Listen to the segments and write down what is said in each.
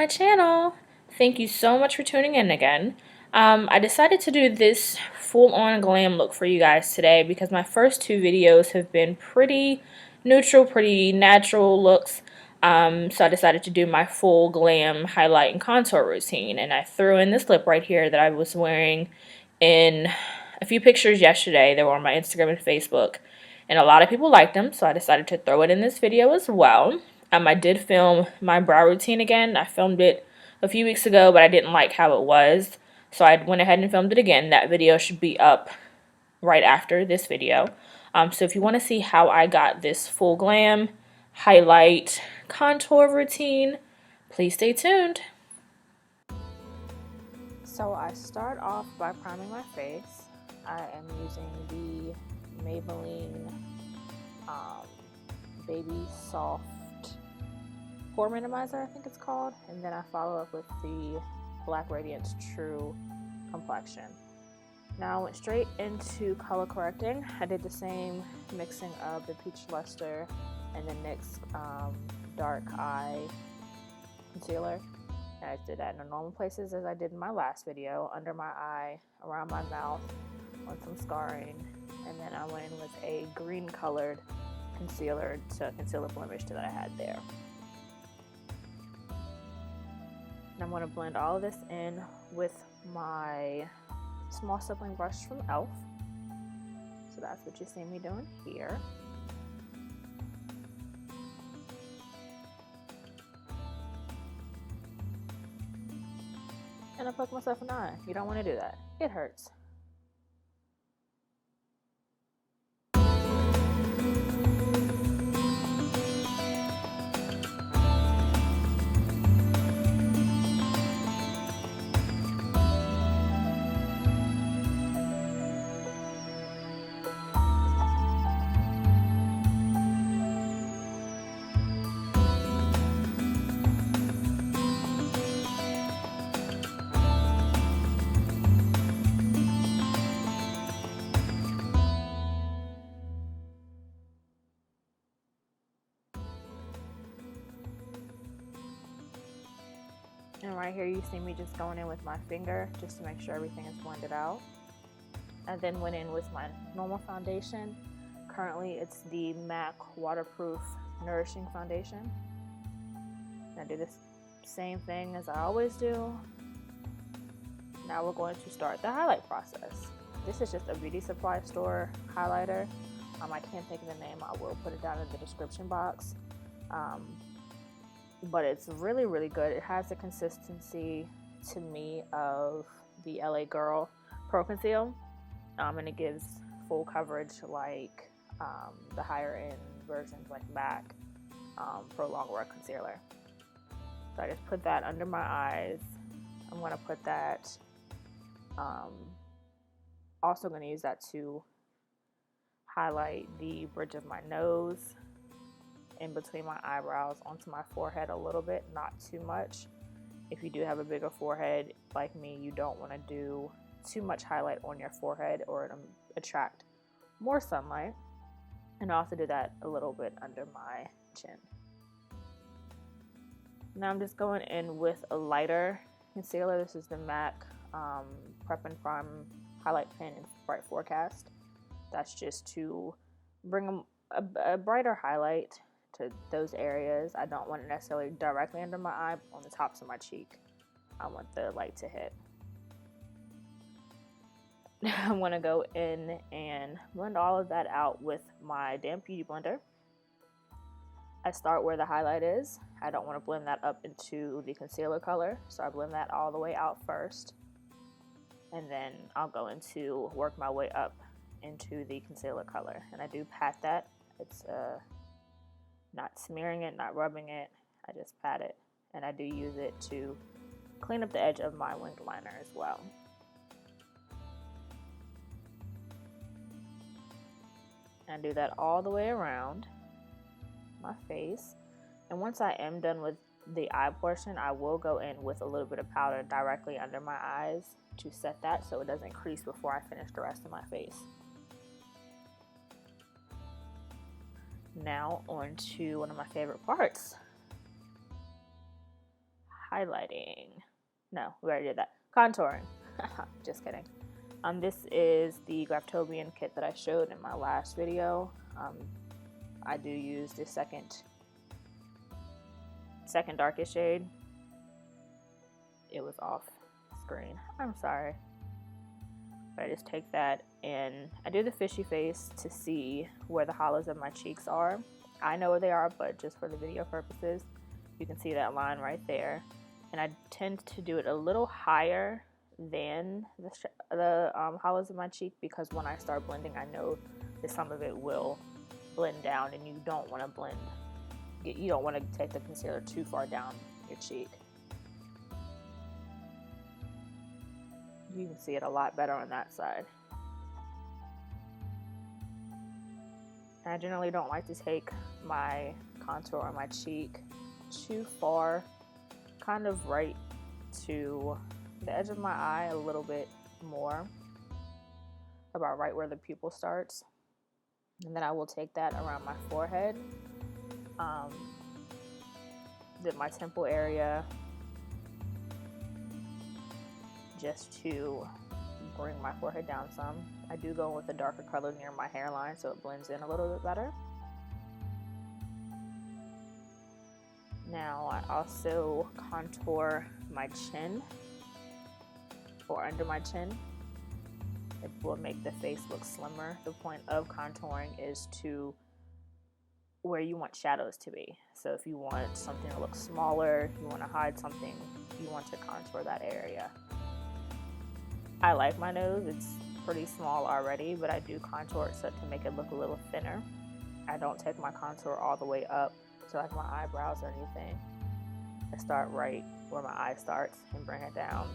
my channel. Thank you so much for tuning in again. I decided to do this full-on glam look for you guys today because my first two videos have been pretty neutral, pretty natural looks. So I decided to do my full glam highlight and contour routine, and I threw in this lip right here that I was wearing in a few pictures yesterday. They were on my Instagram and Facebook, and a lot of people liked them, so I decided to throw it in this video as well. I did film my brow routine again. I filmed it a few weeks ago, but I didn't like how it was, so I went ahead and filmed it again. That video should be up right after this video. So if you want to see how I got this full glam highlight contour routine, please stay tuned. So I start off by priming my face. I am using the Maybelline Baby Soft Pore Minimizer, I think it's called, and then I follow up with the Black Radiance True Complexion. Now I went straight into color correcting. I did the same mixing of the Peach Lustre and the NYX Dark Eye Concealer. And I did that in the normal places as I did in my last video, under my eye, around my mouth, on some scarring, and then I went in with a green colored concealer to conceal the blemish that I had there. And I'm going to blend all of this in with my small stippling brush from e.l.f. So that's what you see me doing here. And I poked myself in the eye. You don't want to do that. It hurts. And right here you see me just going in with my finger just to make sure everything is blended out. I then went in with my normal foundation. Currently it's the MAC Waterproof Nourishing Foundation. And I do the same thing as I always do. Now we're going to start the highlight process. This is just a beauty supply store highlighter. I can't think of the name. I will put it down in the description box. But it's really, really good. It has the consistency, to me, of the LA Girl Pro Conceal. And it gives full coverage like the higher end versions like MAC Pro Longwear Concealer. So I just put that under my eyes. I'm going to put that, also going to use that to highlight the bridge of my nose, in between my eyebrows, onto my forehead a little bit, not too much. If you do have a bigger forehead like me, you don't want to do too much highlight on your forehead or it'll attract more sunlight. And I also do that a little bit under my chin. Now I'm just going in with a lighter concealer. This is the MAC Prep and Prime Highlight Pen in Bright Forecast. That's just to bring a brighter highlight to those areas. I don't want it necessarily directly under my eye, on the tops of my cheek. I want the light to hit. I'm going to go in and blend all of that out with my damp beauty blender. I start where the highlight is. I don't want to blend that up into the concealer color, so I blend that all the way out first. And then I'll go into work my way up into the concealer color. And I do pat that. It's not smearing it, not rubbing it. I just pat it. And I do use it to clean up the edge of my winged liner as well. And do that all the way around my face. And once I am done with the eye portion, I will go in with a little bit of powder directly under my eyes to set that so it doesn't crease before I finish the rest of my face. Now on to one of my favorite parts, highlighting. No, we already did that. Contouring. Just kidding. This is the Graftobian kit that I showed in my last video. I do use the second darkest shade. It was off screen. I'm sorry. But I just take that and I do the fishy face to see where the hollows of my cheeks are. I know where they are, but just for the video purposes, you can see that line right there. And I tend to do it a little higher than the hollows of my cheek, because when I start blending, I know that some of it will blend down, and you don't want to take the concealer too far down your cheek. You can see it a lot better on that side. I generally don't like to take my contour on my cheek too far, kind of right to the edge of my eye a little bit more, about right where the pupil starts. And then I will take that around my forehead, then my temple area, just to bring my forehead down some. I do go with a darker color near my hairline so it blends in a little bit better. Now I also contour my chin, or under my chin. It will make the face look slimmer. The point of contouring is to where you want shadows to be. So if you want something to look smaller, you want to hide something, you want to contour that area. I like my nose. It's pretty small already, but I do contour it so to make it look a little thinner. I don't take my contour all the way up to like my eyebrows or anything. I start right where my eye starts and bring it down.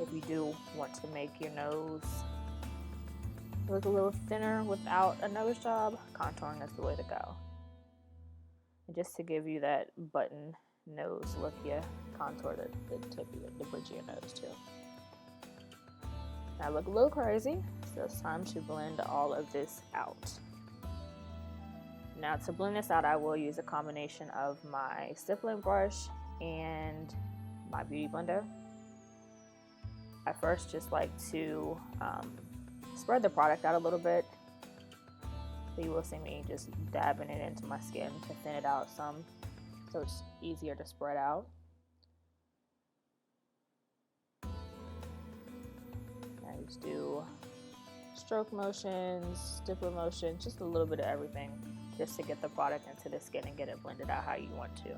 If you do want to make your nose look a little thinner without a nose job, contouring is the way to go. And just to give you that button nose look, you contour the tip of the bridge of your nose too. I look a little crazy, so it's time to blend all of this out. Now to blend this out, I will use a combination of my stippling brush and my beauty blender. I first just like to spread the product out a little bit. So you will see me just dabbing it into my skin to thin it out some, so it's easier to spread out. I just do stroke motions, stipple motions, just a little bit of everything, just to get the product into the skin and get it blended out how you want to.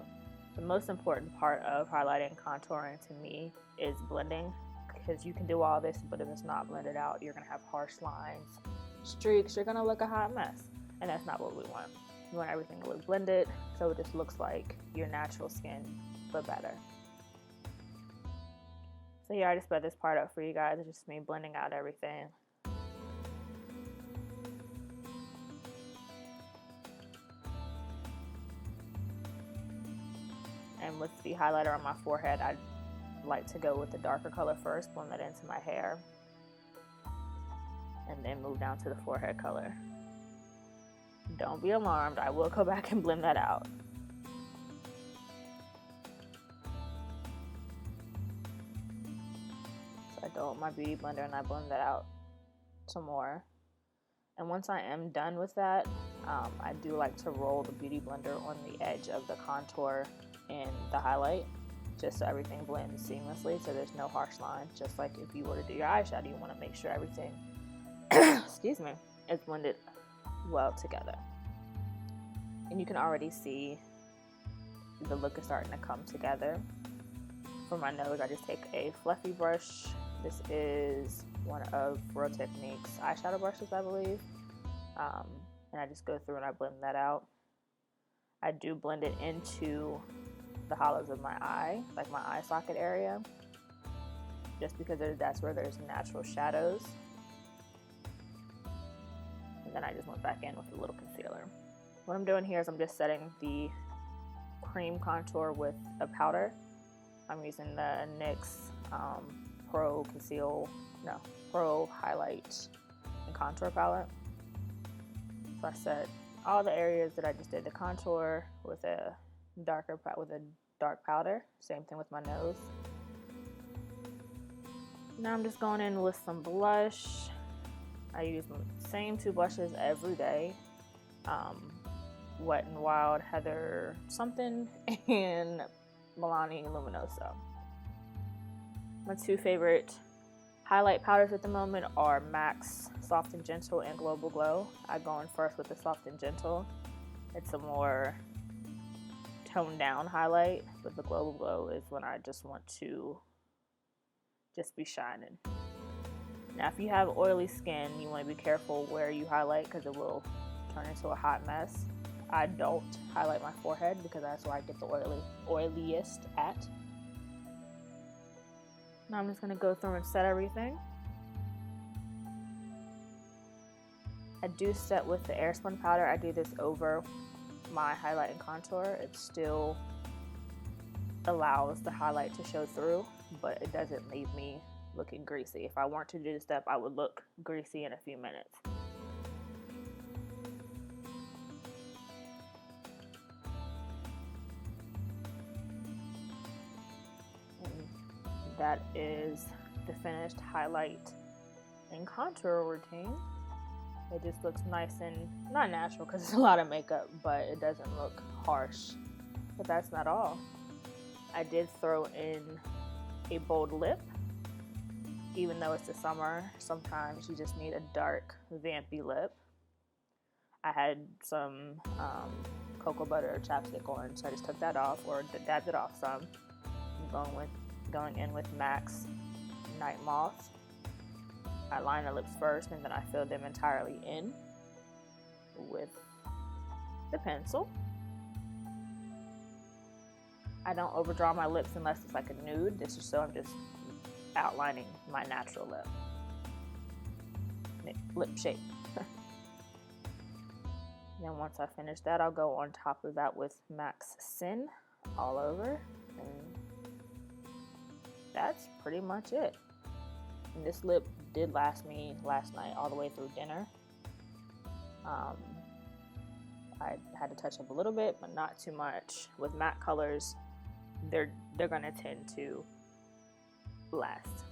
The most important part of highlighting and contouring to me is blending, because you can do all this, but if it's not blended out, you're gonna have harsh lines, streaks, you're gonna look a hot mess, and that's not what we want. You want everything to look blended, so it just looks like your natural skin, but better. So yeah, I just sped this part up for you guys. It's just me blending out everything. And with the highlighter on my forehead, I like to go with the darker color first, blend that into my hair, and then move down to the forehead color. Don't be alarmed, I will go back and blend that out. So I go with my beauty blender and I blend that out some more. And once I am done with that, I do like to roll the beauty blender on the edge of the contour and the highlight, just so everything blends seamlessly, so there's no harsh lines. Just like if you were to do your eyeshadow, you want to make sure everything excuse me, is blended well together. And you can already see the look is starting to come together. For my nose, I just take a fluffy brush. This is one of Real Techniques eyeshadow brushes, I believe, and I just go through and I blend that out. I do blend it into the hollows of my eye, like my eye socket area, just because that's where there's natural shadows. And then I just went back in with a little concealer. What I'm doing here is I'm just setting the cream contour with a powder. I'm using the NYX Pro Highlight and Contour Palette. So I set all the areas that I just did the contour with a dark powder. Same thing with my nose. Now I'm just going in with some blush. I use the same two blushes every day. Wet n Wild Heather something and Milani Luminoso. My two favorite highlight powders at the moment are MAC's Soft and Gentle and Global Glow. I go in first with the Soft and Gentle. It's a more toned down highlight, but the Global Glow is when I just want to just be shining. Now if you have oily skin, you want to be careful where you highlight because it will turn into a hot mess. I don't highlight my forehead because that's where I get the oiliest at. Now I'm just going to go through and set everything. I do set with the Airspun powder. I do this over my highlight and contour. It still allows the highlight to show through, but it doesn't leave me looking greasy. If I weren't to do this step, I would look greasy in a few minutes. That is the finished highlight and contour routine. It just looks nice and not natural because it's a lot of makeup, but it doesn't look harsh. But that's not all. I did throw in a bold lip. Even though it's the summer, sometimes you just need a dark, vampy lip. I had some cocoa butter chapstick on, so I just took that off, or dabbed it off some. I'm going in with MAC's Night Moth. I line the lips first and then I fill them entirely in with the pencil. I don't overdraw my lips unless it's like a nude. This is so I'm just outlining my natural lip shape. Then once I finish that, I'll go on top of that with MAC's Sin all over, and that's pretty much it. And this lip did last me last night all the way through dinner. I had to touch up a little bit, but not too much. With matte colors, they're gonna tend to last.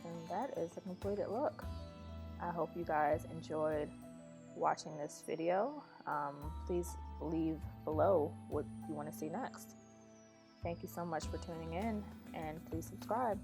And that is the completed look. I hope you guys enjoyed watching this video. Please leave below what you want to see next. Thank you so much for tuning in, and please subscribe.